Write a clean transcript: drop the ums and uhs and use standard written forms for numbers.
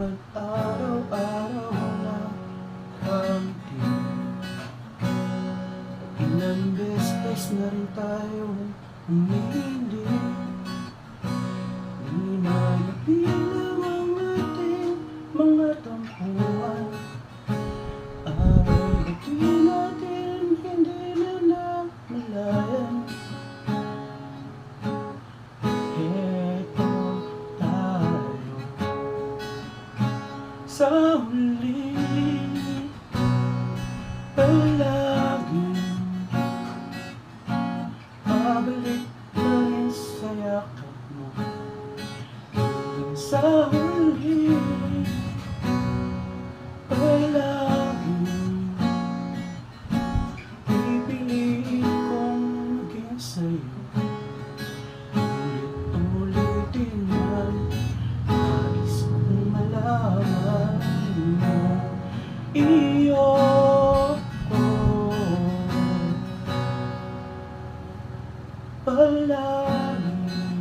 mag-araw-araw na kampi. Ilang beses na rin tayong umihiling, di na nabilang ang ating mga tampuhan. Araw-gabi natin hindi na namalayan. Heto tayo sa huli, palaging babalik na rin sa yakap mo. Hanggang sa huli, palaging pipiliin kong maging sa'yo. Ulit-ulitin man, nais kong malaman mo. Iyo ko palagi.